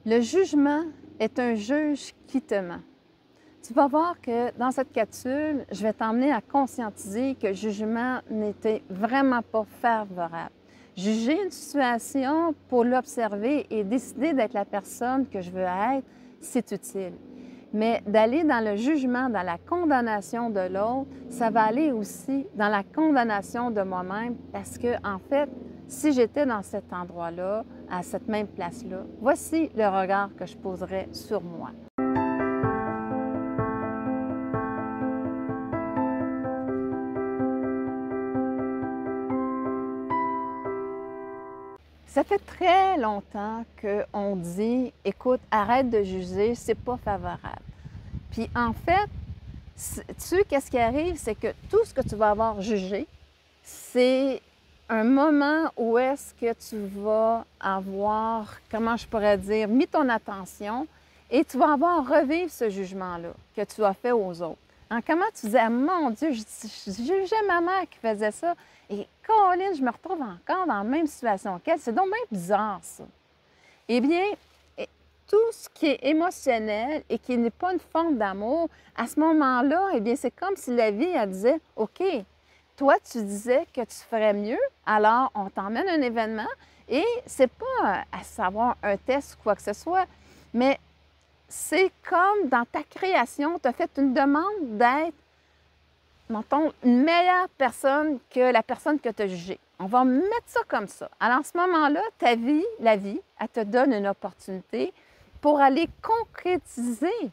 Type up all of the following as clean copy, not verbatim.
Le jugement est un juge qui te ment. Tu vas voir que dans cette capsule, je vais t'emmener à conscientiser que le jugement n'était vraiment pas favorable. Juger une situation pour l'observer et décider d'être la personne que je veux être, c'est utile. Mais d'aller dans le jugement, dans la condamnation de l'autre, ça va aller aussi dans la condamnation de moi-même parce que, en fait, si j'étais dans cet endroit-là, à cette même place-là, voici le regard que je poserais sur moi. Ça fait très longtemps qu'on dit, écoute, arrête de juger, c'est pas favorable. Puis en fait, tu sais, qu'est-ce qui arrive, c'est que tout ce que tu vas avoir jugé, c'est un moment où est-ce que tu vas avoir, comment je pourrais dire, mis ton attention et tu vas avoir revivre ce jugement-là que tu as fait aux autres. Comment tu disais, mon Dieu, je jugeais ma mère qui faisait ça et Colin, je me retrouve encore dans la même situation qu'elle. C'est donc bien bizarre, ça. Eh bien, tout ce qui est émotionnel et qui n'est pas une forme d'amour, à ce moment-là, eh bien, c'est comme si la vie, elle disait, OK, toi, tu disais que tu ferais mieux, alors on t'emmène un événement et c'est pas à savoir un test ou quoi que ce soit, mais c'est comme dans ta création, tu as fait une demande d'être, mettons, une meilleure personne que la personne que tu as jugée. On va mettre ça comme ça. Alors, en ce moment-là, ta vie, la vie, elle te donne une opportunité pour aller concrétiser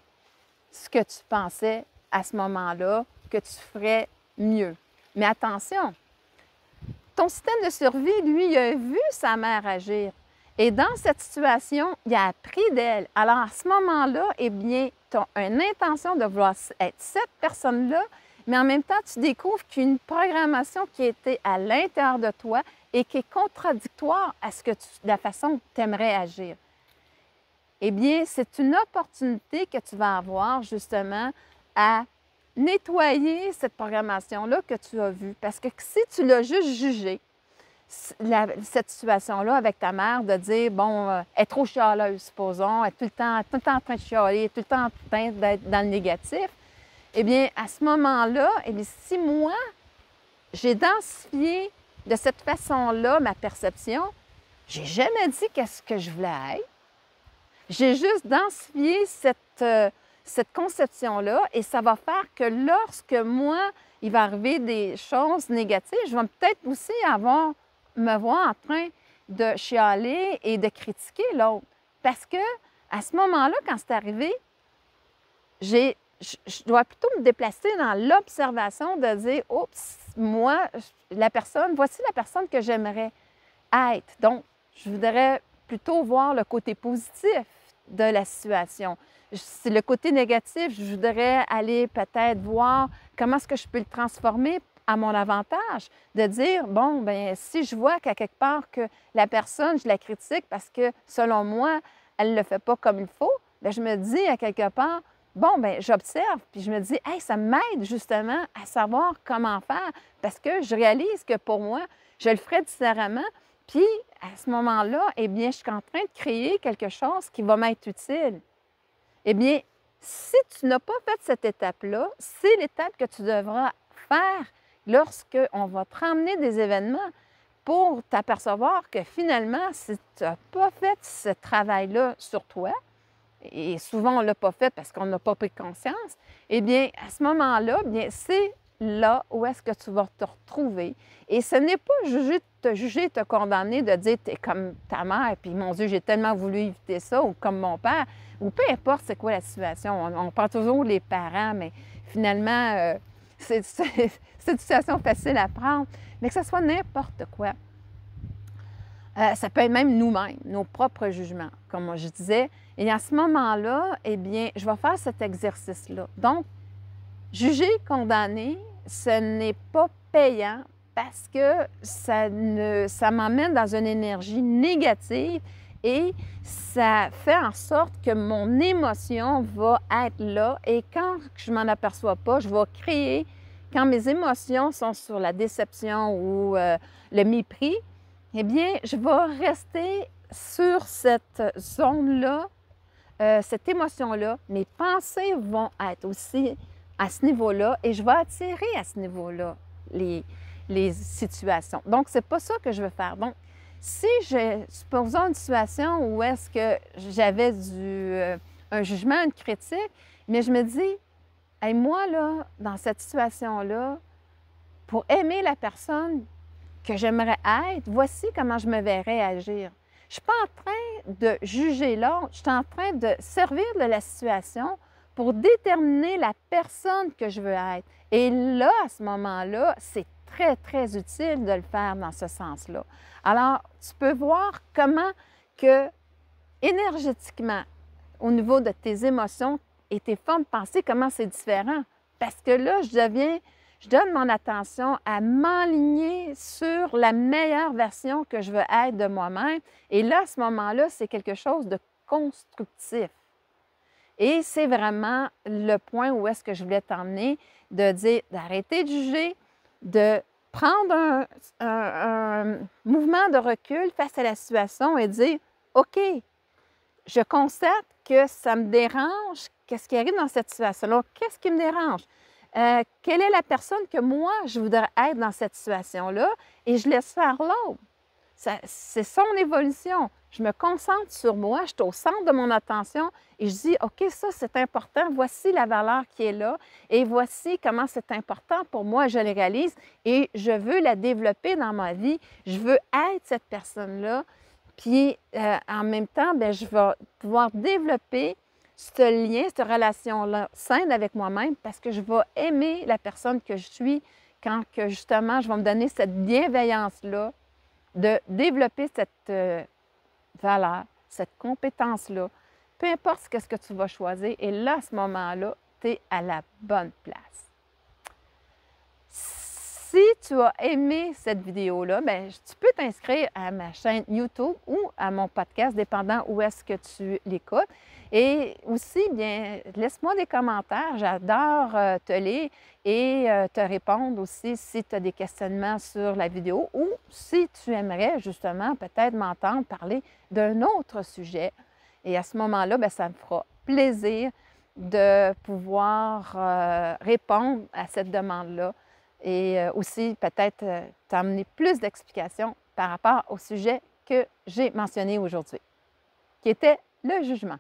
ce que tu pensais à ce moment-là que tu ferais mieux. Mais attention, ton système de survie, lui, il a vu sa mère agir. Et dans cette situation, il a appris d'elle. Alors, à ce moment-là, eh bien, tu as une intention de vouloir être cette personne-là, mais en même temps, tu découvres qu'une programmation qui était à l'intérieur de toi et qui est contradictoire à la façon dont tu aimerais agir. Eh bien, c'est une opportunité que tu vas avoir justement à nettoyer cette programmation-là que tu as vue. Parce que si tu l'as juste jugée, cette situation-là avec ta mère, de dire, bon, elle est trop chialeuse, supposons, elle est tout le temps en train de chialer, elle est tout le temps en train d'être dans le négatif, eh bien, à ce moment-là, eh bien, si moi, j'ai densifié de cette façon-là ma perception, j'ai jamais dit qu'est-ce que je voulais être. J'ai juste densifié cette conception-là et ça va faire que lorsque moi, il va arriver des choses négatives, je vais peut-être aussi me voir en train de chialer et de critiquer l'autre. Parce que à ce moment-là, quand c'est arrivé, je dois plutôt me déplacer dans l'observation de dire, oups, moi, voici la personne que j'aimerais être. Donc, je voudrais plutôt voir le côté positif de la situation. C'est le côté négatif, je voudrais aller peut-être voir comment est-ce que je peux le transformer à mon avantage, de dire, bon, bien, si je vois qu'à quelque part que la personne, je la critique parce que, selon moi, elle ne le fait pas comme il faut, bien, je me dis à quelque part, bon, bien, j'observe, puis je me dis, hey, ça m'aide justement à savoir comment faire parce que je réalise que pour moi, je le ferais différemment. Puis, à ce moment-là, eh bien, je suis en train de créer quelque chose qui va m'être utile. Eh bien, si tu n'as pas fait cette étape-là, c'est l'étape que tu devras faire lorsqu'on va te ramener des événements pour t'apercevoir que finalement, si tu n'as pas fait ce travail-là sur toi, et souvent on ne l'a pas fait parce qu'on n'a pas pris conscience, eh bien, à ce moment-là, bien, c'est là où est-ce que tu vas te retrouver. Et ce n'est pas te juger, te condamner, de dire tu es comme ta mère, puis mon Dieu, j'ai tellement voulu éviter ça, ou comme mon père, ou peu importe c'est quoi la situation. On prend toujours les parents, mais finalement, c'est une situation facile à prendre, mais que ce soit n'importe quoi. Ça peut être même nous-mêmes, nos propres jugements, comme moi je disais. Et à ce moment-là, eh bien, je vais faire cet exercice-là. Donc, juger, condamner, ce n'est pas payant parce que ça m'emmène dans une énergie négative et ça fait en sorte que mon émotion va être là et quand je ne m'en aperçois pas, je vais créer, quand mes émotions sont sur la déception ou le mépris, eh bien, je vais rester sur cette zone-là cette émotion-là, mes pensées vont être aussi à ce niveau-là et je vais attirer à ce niveau-là les situations. Donc, c'est pas ça que je veux faire. Donc, si supposons une situation où est-ce que j'avais un jugement, une critique, mais je me dis, hey, moi, là, dans cette situation-là, pour aimer la personne que j'aimerais être, voici comment je me verrais agir. Je ne suis pas en train de juger l'autre, je suis en train de servir de la situation pour déterminer la personne que je veux être. Et là, à ce moment-là, c'est très, très utile de le faire dans ce sens-là. Alors, tu peux voir comment que énergétiquement, au niveau de tes émotions et tes formes de pensée, comment c'est différent. Parce que là, je donne mon attention à m'enligner sur la meilleure version que je veux être de moi-même. Et là, à ce moment-là, c'est quelque chose de constructif. Et c'est vraiment le point où est-ce que je voulais t'emmener, de dire d'arrêter de juger, de prendre un mouvement de recul face à la situation et dire, OK, je constate que ça me dérange, qu'est-ce qui arrive dans cette situation-là, qu'est-ce qui me dérange? Quelle est la personne que moi, je voudrais être dans cette situation-là? Et je laisse faire l'autre. C'est son évolution. Je me concentre sur moi, je suis au centre de mon attention et je dis, OK, ça, c'est important. Voici la valeur qui est là et voici comment c'est important pour moi. Je le réalise et je veux la développer dans ma vie. Je veux être cette personne-là. Puis, en même temps, bien, je vais pouvoir développer ce lien, cette relation-là saine avec moi-même parce que je vais aimer la personne que je suis quand que justement, je vais me donner cette bienveillance-là de développer cette valeur, cette compétence-là, peu importe ce que tu vas choisir. Et là, à ce moment-là, tu es à la bonne place. Si tu as aimé cette vidéo-là, bien, tu peux t'inscrire à ma chaîne YouTube ou à mon podcast, dépendant où est-ce que tu l'écoutes. Et aussi, bien, laisse-moi des commentaires. J'adore te lire et te répondre aussi si tu as des questionnements sur la vidéo ou si tu aimerais justement peut-être m'entendre parler d'un autre sujet. Et à ce moment-là, bien, ça me fera plaisir de pouvoir répondre à cette demande-là et aussi peut-être t'amener plus d'explications par rapport au sujet que j'ai mentionné aujourd'hui, qui était le jugement.